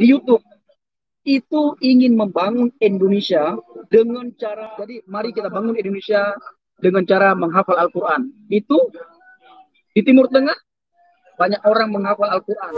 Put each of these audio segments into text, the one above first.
di YouTube itu ingin membangun Indonesia dengan cara, jadi mari kita bangun Indonesia dengan cara menghafal Al-Quran. Itu di Timur Tengah banyak orang menghafal Al-Quran.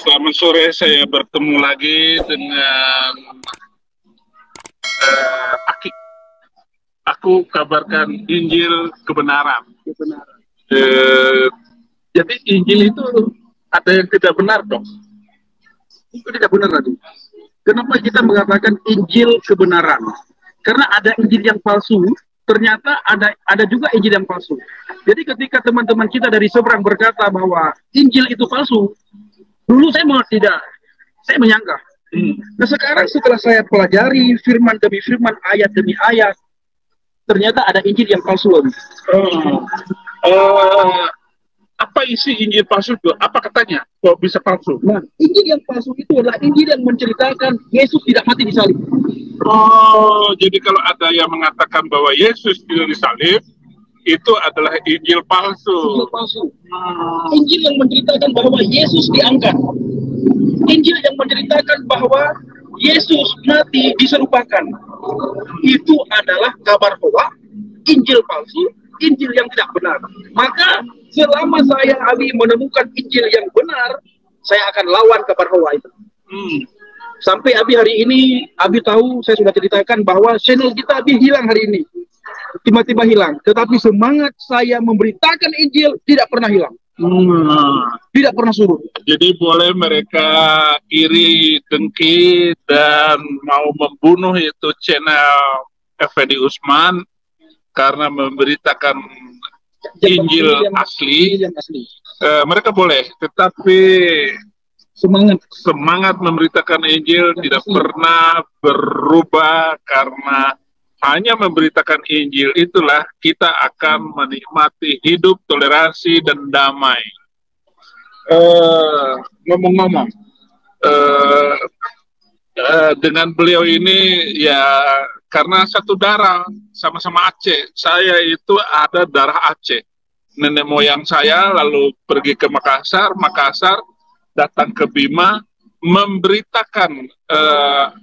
Selamat sore, saya bertemu lagi dengan Aki. Aku kabarkan Injil kebenaran. Jadi Injil itu ada yang tidak benar dong. Itu tidak benar tadi. Kenapa kita mengatakan Injil kebenaran? Karena ada Injil yang palsu. Ternyata ada juga Injil yang palsu. Jadi ketika teman-teman kita dari seberang berkata bahwa Injil itu palsu, dulu saya menyangka. Nah sekarang setelah saya pelajari firman demi firman, ayat demi ayat, ternyata ada Injil yang palsu. Apa isi Injil palsu itu? Apa katanya? Kok bisa palsu? Nah, Injil yang palsu itu adalah Injil yang menceritakan Yesus tidak mati di salib. Oh, jadi kalau ada yang mengatakan bahwa Yesus tidak disalib, itu adalah Injil palsu. Injil palsu. Injil yang menceritakan bahwa Yesus diangkat. Injil yang menceritakan bahwa Yesus mati diserupakan. Itu adalah kabar hoax, Injil palsu, Injil yang tidak benar. Maka selama saya Abi menemukan Injil yang benar, saya akan lawan kabar hoax itu. Sampai Abi hari ini, Abi tahu saya sudah ceritakan bahwa channel kita Abi hilang hari ini. Tiba-tiba hilang. Tetapi semangat saya memberitakan Injil tidak pernah hilang. Tidak pernah surut. Jadi boleh mereka iri, dengki, dan mau membunuh itu channel Effendi Usman karena memberitakan Injil asli. Mereka boleh, tetapi semangat memberitakan Injil tidak pernah berubah, karena hanya memberitakan Injil itulah kita akan menikmati hidup toleransi dan damai. Ngomong-ngomong, dengan beliau ini ya karena satu darah, sama-sama Aceh. Saya itu ada darah Aceh. Nenek moyang saya lalu pergi ke Makassar, datang ke Bima, memberitakan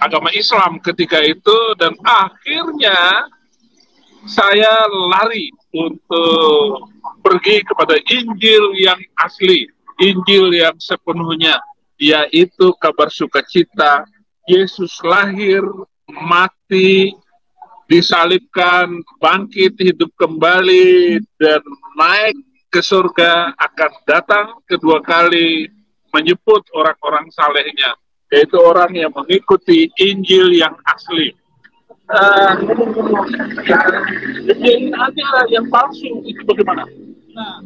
agama Islam ketika itu, dan akhirnya saya lari untuk pergi kepada Injil yang asli, Injil yang sepenuhnya, yaitu kabar sukacita Yesus lahir, mati, disalibkan, bangkit, hidup kembali, dan naik ke surga, akan datang kedua kali menyebut orang-orang salehnya, yaitu orang yang mengikuti Injil yang asli. Injil aja yang palsu itu bagaimana? Nah,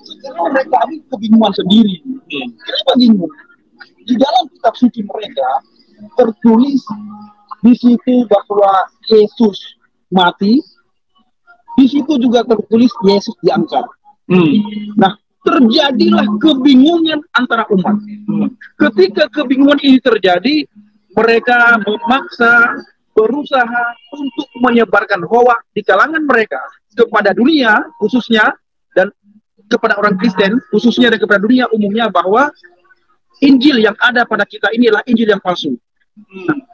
sekarang mereka ini kebingungan sendiri. Kenapa bingung? Di dalam kitab suci mereka tertulis di situ bahwa Yesus mati, di situ juga tertulis Yesus diangkat. Nah, terjadilah kebingungan antara umat. Ketika kebingungan ini terjadi, mereka memaksa, berusaha untuk menyebarkan hoax di kalangan mereka kepada dunia khususnya, dan kepada orang Kristen khususnya, dan kepada dunia umumnya, bahwa Injil yang ada pada kita ini adalah Injil yang palsu.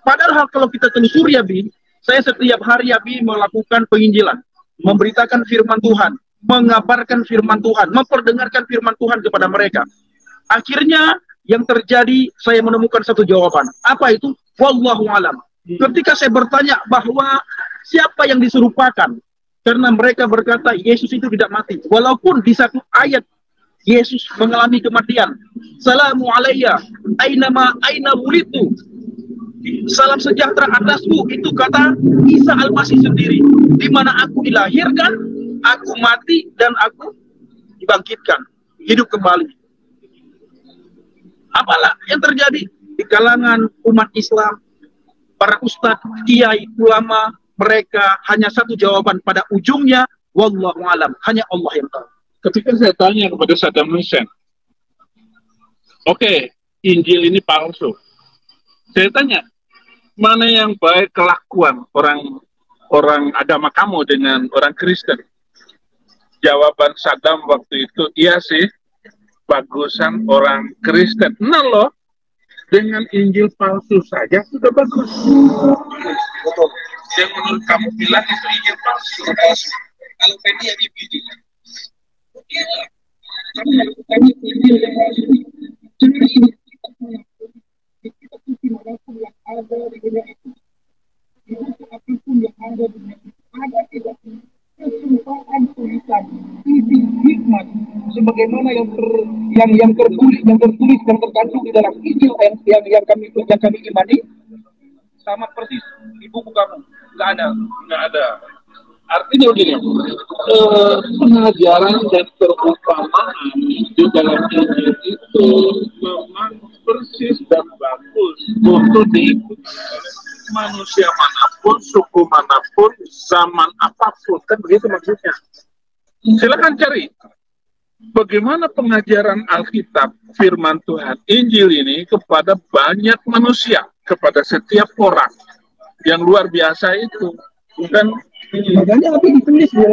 Padahal kalau kita telusuri, Abi, saya setiap hari Abi melakukan penginjilan, memberitakan firman Tuhan, mengabarkan firman Tuhan, memperdengarkan firman Tuhan kepada mereka. Akhirnya yang terjadi, saya menemukan satu jawaban. Apa itu? Wallahu alam. Ketika saya bertanya bahwa siapa yang diserupakan, karena mereka berkata Yesus itu tidak mati, walaupun di satu ayat Yesus mengalami kematian. Salamu alayya aina wulitu, salam sejahtera atasku, itu kata Isa Al-Masih sendiri, di mana aku dilahirkan, aku mati, dan aku dibangkitkan, hidup kembali. Apalah yang terjadi di kalangan umat Islam, para ustadz, kiai, ulama, mereka hanya satu jawaban pada ujungnya, wallahu alam, hanya Allah yang tahu. Ketika saya tanya kepada Saddam Hussein, oke, Injil ini palsu. Saya tanya, mana yang baik kelakuan orang agama kamu dengan orang Kristen? Jawaban Saddam waktu itu, iya sih, bagusan orang Kristen. Nah loh, dengan Injil palsu saja sudah bagus. Betul. Yang menurut kamu bilang itu Injil palsu. Kalau Fendi yang begini, kami Injil yang palsu. Jadi ini kita apapun yang ada di dunia itu, apapun yang ada di dunia itu, ada tidak kesumpaan tulisan, isi hikmat, sebagaimana yang tertulis, yang terkandung di dalam Injil yang kami imani, sama persis di buku kamu. Nggak ada. Artinya begini, pengajaran dan perumpamaan di dalam Injil itu memang persis dan bagus untuk diikuti manusia manapun, suku manapun, zaman apapun, kan begitu maksudnya. Silakan cari bagaimana pengajaran Alkitab, firman Tuhan, Injil ini kepada banyak manusia, kepada setiap orang yang luar biasa itu. Dan makanya nanti ditulis di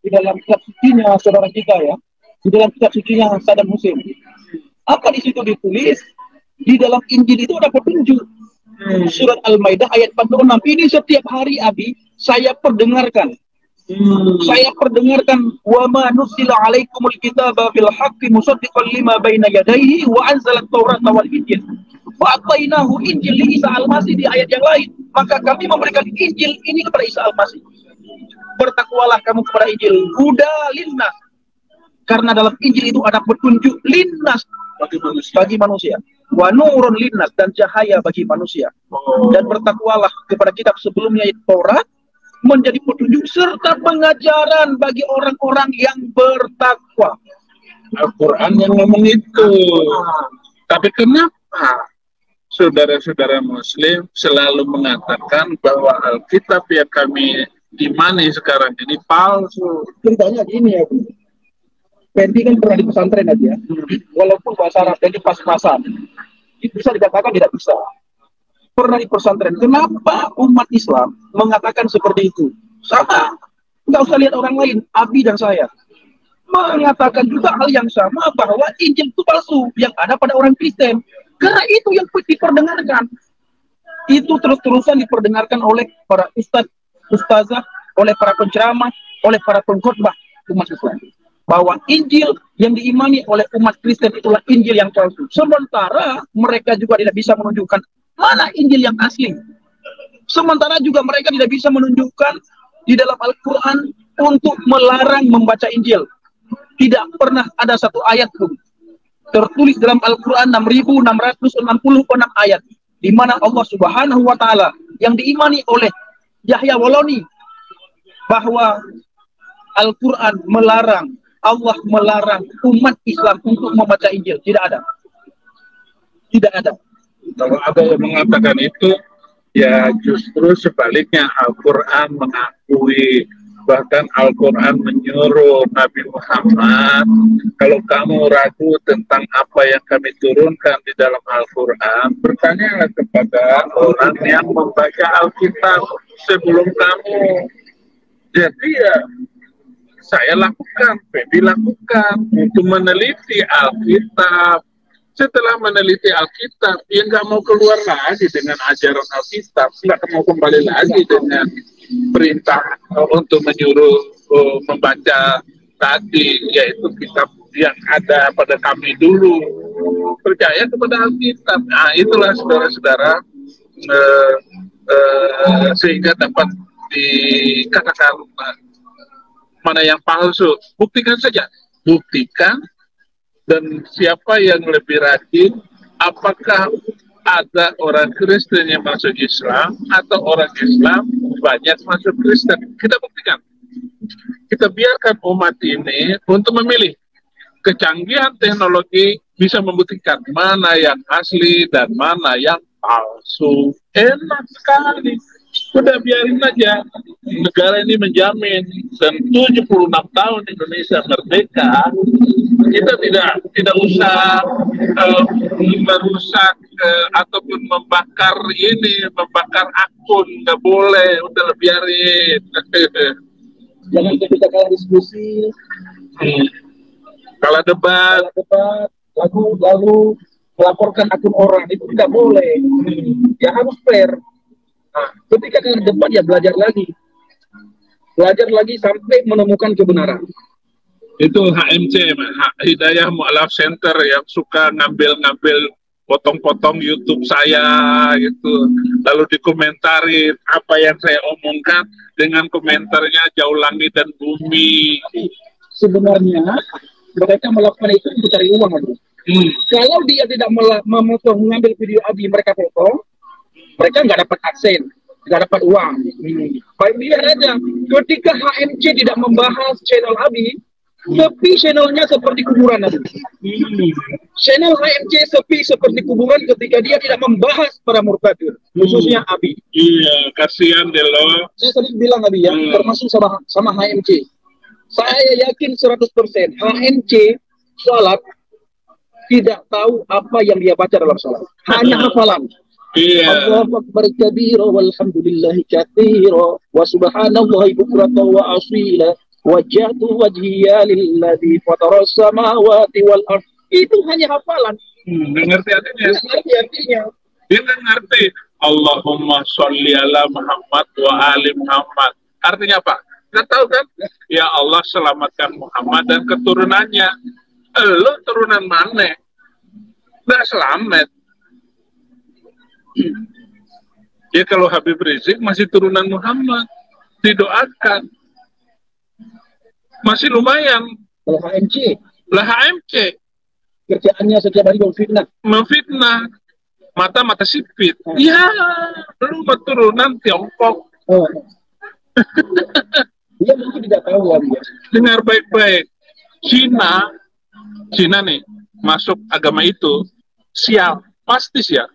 dalam kitab sucinya saudara kita ya, di dalam kitab sucinya Saddam Hussein. Apa di situ ditulis? Di dalam Injil itu ada petunjuk. Surat Al-Maidah ayat 46. Ini setiap hari Abi saya perdengarkan. Saya perdengarkan wa ma nusila alaikumul kitaba bil haqqi musaddiqan lima baina yadayhi wa anzalat Taurata wal Injil. Wa atainahu Injil li Isa al-Masih di ayat yang lain. Maka kami memberikan Injil ini kepada Isa al-Masih. Bertakwalah kamu kepada Injil, huda linnas. Karena dalam Injil itu ada petunjuk linnas bagi manusia. Wa nurun linnas, dan cahaya bagi manusia. Dan bertakwalah kepada kitab sebelumnya yaitu Taurat, menjadi petunjuk serta pengajaran bagi orang-orang yang bertakwa. Al-Quran yang ngomong itu. Tapi kenapa saudara-saudara Muslim selalu mengatakan bahwa Alkitab yang kami imani sekarang ini palsu? Ceritanya gini ya, Bu. Fendi kan pernah di pesantren aja, walaupun bahasa Arab Fendi pas-pasan, itu bisa dikatakan tidak bisa. Pernah di pesantren, kenapa umat Islam mengatakan seperti itu? Sama, nggak usah lihat orang lain, Abi dan saya mengatakan juga hal yang sama, bahwa Injil itu palsu yang ada pada orang Kristen. Karena itu yang diperdengarkan, itu terus-terusan diperdengarkan oleh para ustazah, oleh para penceramah, oleh para pengkhotbah umat Islam, bahwa Injil yang diimani oleh umat Kristen itulah Injil yang palsu. Sementara mereka juga tidak bisa menunjukkan mana Injil yang asli. Sementara juga mereka tidak bisa menunjukkan di dalam Al-Quran untuk melarang membaca Injil. Tidak pernah ada satu ayat pun tertulis dalam Al-Quran 6.666 ayat di mana Allah Subhanahu wa Ta'ala yang diimani oleh Yahya Waloni bahwa Al-Quran melarang, Allah melarang umat Islam untuk membaca Injil. Tidak ada. Tidak ada. Kalau ada yang mengatakan itu, ya justru sebaliknya, Al-Quran mengakui, bahkan Al-Quran menyuruh Nabi Muhammad, kalau kamu ragu tentang apa yang kami turunkan di dalam Al-Quran, bertanyalah kepada orang yang membaca Alkitab sebelum kamu. Jadi ya, saya lakukan, Fendi lakukan untuk meneliti Alkitab. Setelah meneliti Alkitab, dia nggak mau keluar lagi dengan ajaran Alkitab, nggak mau kembali lagi dengan perintah untuk menyuruh membaca tadi, yaitu kitab yang ada pada kami dulu. Percaya kepada Alkitab. Nah, itulah saudara-saudara, sehingga dapat dikatakan mana yang palsu. Buktikan saja, buktikan. Dan siapa yang lebih rajin, apakah ada orang Kristen yang masuk Islam atau orang Islam banyak masuk Kristen? Kita buktikan. Kita biarkan umat ini untuk memilih. Kecanggihan teknologi bisa membuktikan mana yang asli dan mana yang palsu. Enak sekali. Udah biarin aja. Negara ini menjamin dan 76 tahun Indonesia merdeka, kita tidak usah merusak ataupun membakar akun, nggak boleh, udah biarin. Jangan ketika kalian diskusi, Kalau debat, lalu melaporkan akun orang, itu tidak boleh. Ya harus fair. Nah, ketika kalian debat, ya belajar lagi sampai menemukan kebenaran. itu HMC, Hidayah Mu'alaf Center, yang suka ngambil potong-potong YouTube saya gitu, lalu dikomentarin apa yang saya omongkan dengan komentarnya jauh langit dan bumi. Sebenarnya mereka melakukan itu untuk cari uang aja. Kalau dia tidak mengambil video Abi mereka potong, mereka nggak dapat aksen, nggak dapat uang. Baik, lihat aja, ketika HMC tidak membahas channel Abi, sepi channelnya seperti kuburan Abi. Channel HMC sepi seperti kuburan ketika dia tidak membahas para murtadin, khususnya Abi. Iya, kasihan deh lo. Saya sering bilang Abi ya, termasuk sama HMC. Saya yakin 100% HMC sholat tidak tahu apa yang dia baca dalam sholat, hanya hafalan. Iya. Allahu akbar kabira walhamdulillahi katsira wa subhanallahi bukratan wa asila wajjahtu wajhiya lilladzi fatara samawati wal ardh. Itu hanya hafalan. Nggak ngerti artinya. Nggak ngerti artinya. Dia nggak ngerti. Allahumma sholli ala Muhammad wa ali Muhammad. Artinya apa? Nggak tahu kan? Ya Allah, selamatkan Muhammad dan keturunannya. Lo turunan mana? Nggak selamat. Ya kalau Habib Rizik masih turunan Muhammad, didoakan. Masih lumayan. Kalau HMC, Lah HMC kerjaannya setiap hari memfitnah, mata sipit. Ya, lu keturunan Tiongkok. Oh. Dia mungkin tidak tahu ya. Dengar baik-baik. Cina nih masuk agama itu sial, pasti sial.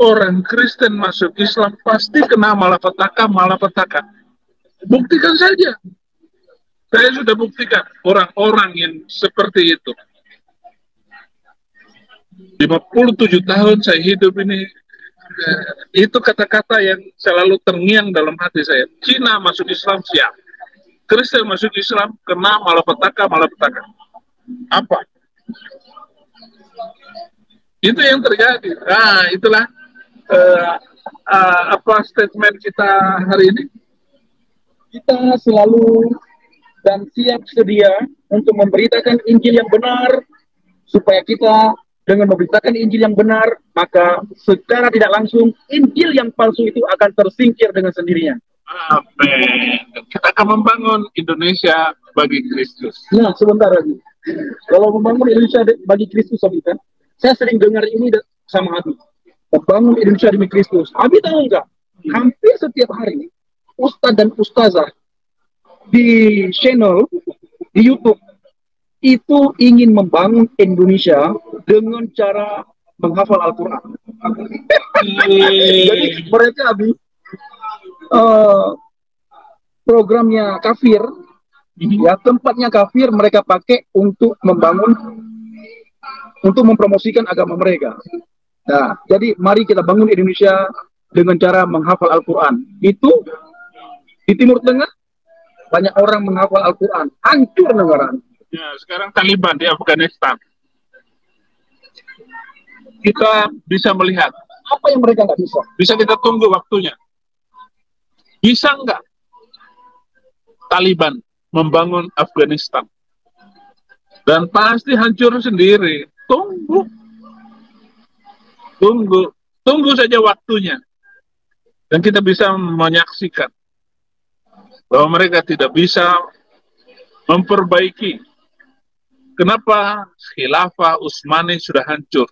Orang Kristen masuk Islam pasti kena malapetaka. Buktikan saja. Saya sudah buktikan orang-orang yang seperti itu. 57 tahun saya hidup ini, itu kata-kata yang selalu terngiang dalam hati saya. Cina masuk Islam siap, Kristen masuk Islam kena malapetaka. Apa? Itu yang terjadi. Nah, itulah apa statement kita hari ini. Kita selalu dan siap sedia untuk memberitakan Injil yang benar, supaya kita dengan memberitakan Injil yang benar, maka secara tidak langsung Injil yang palsu itu akan tersingkir dengan sendirinya. Amin. Kita akan membangun Indonesia bagi Kristus. Nah, sebentar lagi. Kalau membangun Indonesia bagi Kristus, kan? Saya sering dengar ini sama Abi. Membangun Indonesia demi Kristus. Abi tahu nggak? Hampir setiap hari, ustadz dan ustazah di channel di YouTube itu ingin membangun Indonesia dengan cara menghafal Al-Quran. Jadi mereka Abi programnya kafir, ya tempatnya kafir mereka pakai untuk mempromosikan agama mereka. Nah, jadi mari kita bangun Indonesia dengan cara menghafal Al-Quran. Itu di Timur Tengah banyak orang menghafal Al-Quran, hancur negara. Ya, sekarang Taliban di Afghanistan. Kita bisa melihat apa yang mereka nggak bisa. Bisa kita tunggu waktunya. Bisa nggak Taliban membangun Afghanistan? Dan pasti hancur sendiri. Tunggu saja waktunya. Dan kita bisa menyaksikan bahwa mereka tidak bisa memperbaiki. Kenapa Khilafah Utsmani sudah hancur?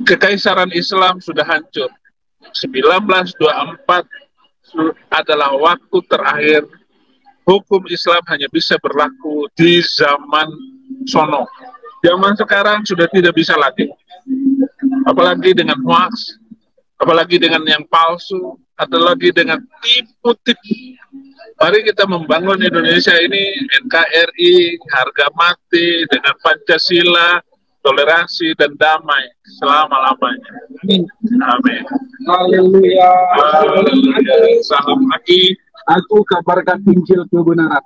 Kekaisaran Islam sudah hancur. 1924 adalah waktu terakhir hukum Islam hanya bisa berlaku di zaman sono. Zaman sekarang sudah tidak bisa lagi. Apalagi dengan hoax, apalagi dengan yang palsu, atau lagi dengan tipu-tipu. Mari kita membangun Indonesia ini NKRI, harga mati dengan Pancasila, toleransi dan damai selama-lamanya. Amin. Amin. Haleluya. Haleluya. Salam lagi. Aku kabarkan Injil kebenaran.